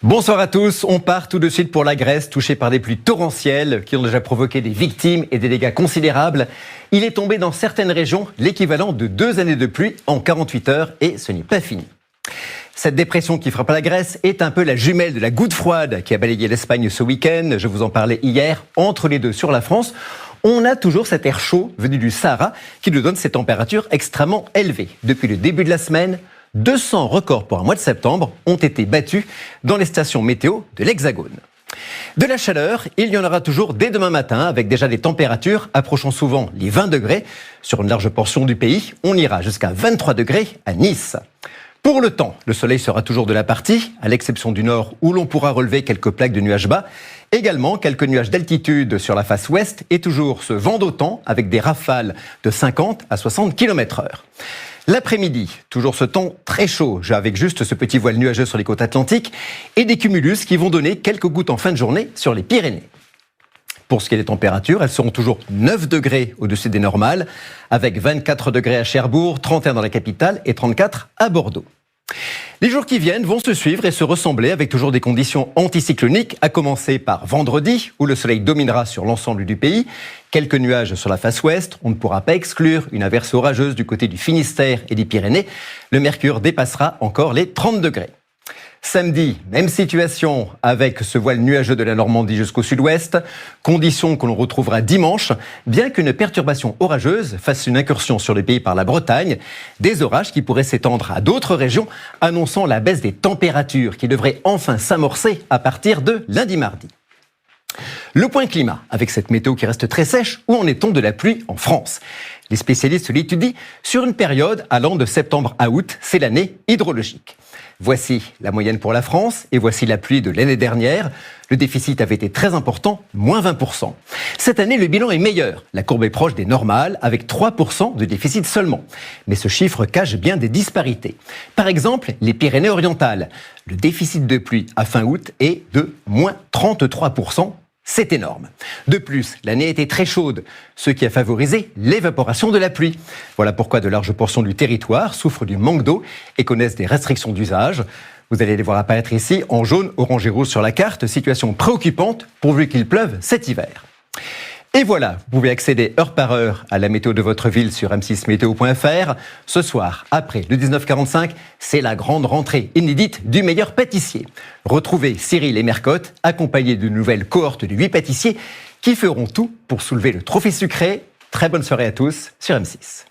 Bonsoir à tous, on part tout de suite pour la Grèce, touchée par des pluies torrentielles qui ont déjà provoqué des victimes et des dégâts considérables. Il est tombé dans certaines régions l'équivalent de 2 années de pluie en 48 heures et ce n'est pas fini. Cette dépression qui frappe la Grèce est un peu la jumelle de la goutte froide qui a balayé l'Espagne ce week-end. Je vous en parlais hier. Entre les deux sur la France, on a toujours cet air chaud venu du Sahara qui nous donne ces températures extrêmement élevées. Depuis le début de la semaine, 200 records pour un mois de septembre ont été battus dans les stations météo de l'Hexagone. De la chaleur, il y en aura toujours dès demain matin avec déjà des températures approchant souvent les 20 degrés. Sur une large portion du pays, on ira jusqu'à 23 degrés à Nice. Pour le temps, le soleil sera toujours de la partie, à l'exception du nord où l'on pourra relever quelques plaques de nuages bas. Également, quelques nuages d'altitude sur la face ouest et toujours ce vent d'automne avec des rafales de 50 à 60 km/h. L'après-midi, toujours ce temps très chaud, avec juste ce petit voile nuageux sur les côtes atlantiques et des cumulus qui vont donner quelques gouttes en fin de journée sur les Pyrénées. Pour ce qui est des températures, elles seront toujours 9 degrés au-dessus des normales, avec 24 degrés à Cherbourg, 31 dans la capitale et 34 à Bordeaux. Les jours qui viennent vont se suivre et se ressembler avec toujours des conditions anticycloniques, à commencer par vendredi, où le soleil dominera sur l'ensemble du pays. Quelques nuages sur la face ouest, on ne pourra pas exclure une averse orageuse du côté du Finistère et des Pyrénées. Le mercure dépassera encore les 30 degrés. Samedi, même situation avec ce voile nuageux de la Normandie jusqu'au sud-ouest, conditions que l'on retrouvera dimanche, bien qu'une perturbation orageuse fasse une incursion sur le pays par la Bretagne, des orages qui pourraient s'étendre à d'autres régions, annonçant la baisse des températures qui devrait enfin s'amorcer à partir de lundi-mardi. Le point climat, avec cette météo qui reste très sèche, où en est-on de la pluie en France ? Les spécialistes l'étudient sur une période allant de septembre à août, c'est l'année hydrologique. Voici la moyenne pour la France et voici la pluie de l'année dernière. Le déficit avait été très important, moins 20%. Cette année, le bilan est meilleur. La courbe est proche des normales, avec 3% de déficit seulement. Mais ce chiffre cache bien des disparités. Par exemple, les Pyrénées-Orientales. Le déficit de pluie à fin août est de moins 33%. C'est énorme. De plus, l'année était très chaude, ce qui a favorisé l'évaporation de la pluie. Voilà pourquoi de larges portions du territoire souffrent du manque d'eau et connaissent des restrictions d'usage. Vous allez les voir apparaître ici en jaune, orange et rouge sur la carte, situation préoccupante pourvu qu'il pleuve cet hiver. Et voilà, vous pouvez accéder heure par heure à la météo de votre ville sur m6meteo.fr. Ce soir, après le 19h45, c'est la grande rentrée inédite du meilleur pâtissier. Retrouvez Cyril et Mercotte, accompagnés d'une nouvelle cohorte de 8 pâtissiers qui feront tout pour soulever le trophée sucré. Très bonne soirée à tous sur M6.